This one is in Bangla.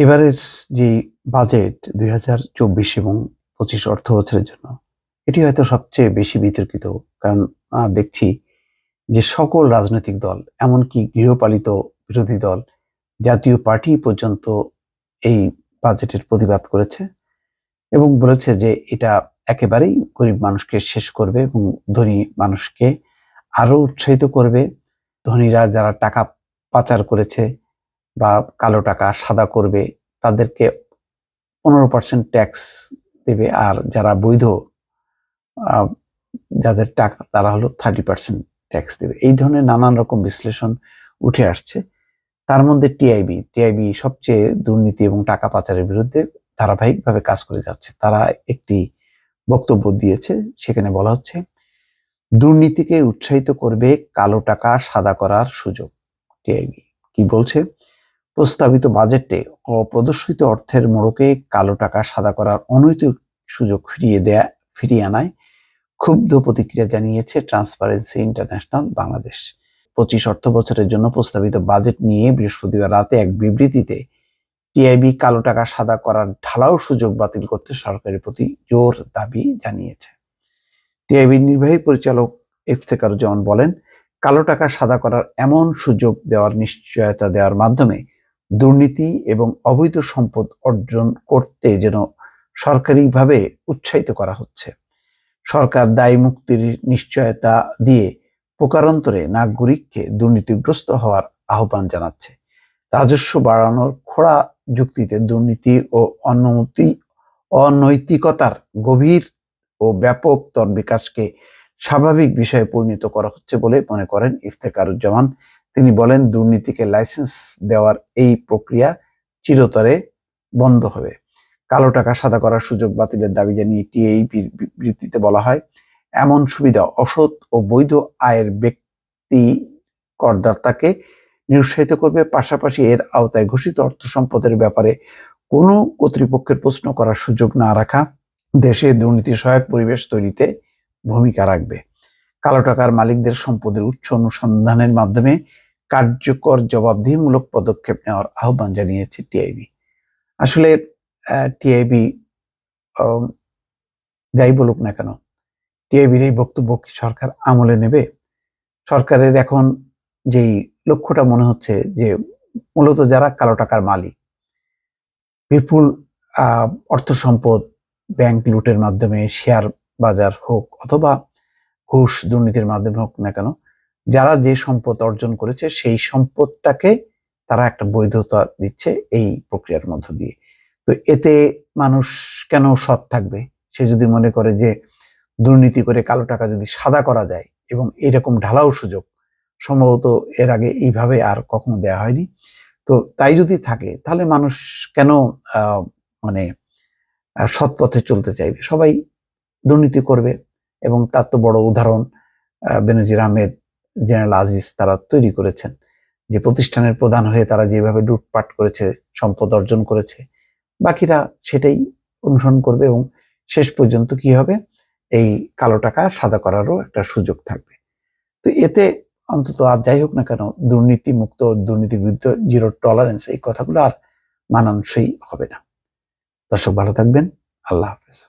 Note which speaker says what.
Speaker 1: এবারের যে বাজেট ২০২৪ এবং ২৫ অর্থ বছরের জন্য এটি হয়তো সবচেয়ে বেশি বিতর্কিত। কারণ দেখছি যে সকল রাজনৈতিক দল, এমনকি গৃহপালিত বিরোধী দল, জাতীয় পার্টি পর্যন্ত এই বাজেটের প্রতিবাদ করেছে এবং বলেছে যে এটা একেবারেই গরিব মানুষকে শেষ করবে এবং ধনী মানুষকে আরো উৎসাহিত করবে। ধনীরা যারা টাকা পাচার করেছে বা কালো টাকা সাদা করবে তাদেরকে 15% ট্যাক্স দেবে, আর যারা বৈধ আহ, যাদের টাকা তারা হলো 30% ট্যাক্স দেবে। এই ধরনের নানান রকম বিশ্লেষণ উঠে আসছে। তার মধ্যে টিআইবি সবচেয়ে দুর্নীতি এবং টাকা পাচারের বিরুদ্ধে ধারাবাহিকভাবে কাজ করে যাচ্ছে। তারা একটি বক্তব্য দিয়েছে, সেখানে বলা হচ্ছে দুর্নীতিকে উৎসাহিত করবে কালো টাকা সাদা করার সুযোগ। টিআইবি কি বলছে? প্রস্তাবিত বাজেটে অপ্রদর্শিত অর্থের মোড়কে কালো টাকা সাদা করার অনৈতিক সুযোগ ফিরিয়ে আনায় ক্ষুব্ধ প্রতিক্রিয়া জানিয়েছে ট্রান্সপারেন্সি ইন্টারন্যাশনাল বাংলাদেশ। 25 অর্থ বছরের জন্য প্রস্তাবিত বাজেট নিয়ে বৃহস্পতিবার রাতে এক বিবৃতিতে টিআইবি কালো টাকা সাদা করার ঢালাও সুযোগ বাতিল করতে সরকারের প্রতি জোর দাবি জানিয়েছে। টিআইবির নির্বাহী পরিচালক ইফতেখারুজ্জামান বলেন, কালো টাকা সাদা করার এমন সুযোগ দেওয়ার নিশ্চয়তা দেওয়ার মাধ্যমে দুর্নীতি এবং অবৈধ সম্পদ অর্জন করতে যেন সরকারিভাবে উৎসাহিত করা হচ্ছে। সরকার দায় মুক্তির নিশ্চয়তা দিয়ে প্রকারান্তরে নাগরিককে দুর্নীতিগ্রস্ত হওয়ার আহ্বান জানাচ্ছে। রাজস্ব বাড়ানোর খোড়া যুক্তিতে দুর্নীতি ও অনৈতিকতার গভীর ও ব্যাপকতর বিকাশকে স্বাভাবিক বিষয়ে পরিণত করা হচ্ছে বলে মনে করেন ইফতেখারুজ্জামান। তিনি বলেন, দুর্নীতিকে লাইসেন্স দেওয়ার এই প্রক্রিয়া চিরতরে বন্ধ হবে। কালো টাকা সাদা করার সুযোগ বাতিলের দাবি জানিয়ে টিআইবির বিবৃতিতে বলা হয়, এমন সুবিধা অসৎ ও বৈধ আয়ের ব্যক্তি করদাতাকে নিরুৎসাহিত করবে। পাশাপাশি এর আওতায় ঘোষিত অর্থ সম্পদের ব্যাপারে কোনো কর্তৃপক্ষের প্রশ্ন করার সুযোগ না রাখা দেশে দুর্নীতি সহায়ক পরিবেশ তৈরিতে ভূমিকা রাখবে। কালো টাকার মালিকদের সম্পদের উৎস অনুসন্ধানের মাধ্যমে কার্যকর জবাবদিহিমূলক পদক্ষেপ নেওয়ার আহ্বান জানিয়েছে টিআইবি। আসলে টিআইবি যাই বলুক না কেন, টিআইবির এই বক্তব্য কি সরকার আমলে নেবে? সরকারের এখন যেই লক্ষ্যটা মনে হচ্ছে যে মূলত যারা কালো টাকার মালিক, বিপুল অর্থ সম্পদ ব্যাংক লুটের মাধ্যমে, শেয়ার বাজার হোক অথবা ঘুষ দুর্নীতির মাধ্যমে হোক না কেন, যারা যে সম্পদ অর্জন করেছে সেই সম্পদটাকে তারা একটা বৈধতা দিচ্ছে এই প্রক্রিয়ার মধ্য দিয়ে। তো এতে মানুষ কেন সৎ থাকবে? সে যদি মনে করে যে দুর্নীতি করে কালো টাকা যদি সাদা করা যায়, এবং এরকম ঢালাও সুযোগ সম্ভবত এর আগে এইভাবে আর কখনো দেয়া হয়নি, তো তাই যদি থাকে তাহলে মানুষ কেন মানে সৎ পথে চলতে চাইবে? সবাই দুর্নীতি করবে। এবং তার তো বড় উদাহরণ বেনজির আহমেদ, জেনারেল আজিজ তারা তৈরি করেছেন, যে প্রতিষ্ঠানের প্রধান হয়ে তারা যেভাবে লুটপাট করেছে, সম্পদ অর্জন করেছে, বাকিরা সেটাই অনুসরণ করবে এবং শেষ পর্যন্ত কি হবে? এই কালো টাকা সাদা করারও একটা সুযোগ থাকবে। তো এতে অন্তত আর যাই হোক না কেন, দুর্নীতি মুক্ত, দুর্নীতির বিরুদ্ধে জিরো টলারেন্স, এই কথাগুলো আর মানানসই হবে না। দর্শক ভালো থাকবেন। আল্লাহ হাফেজ।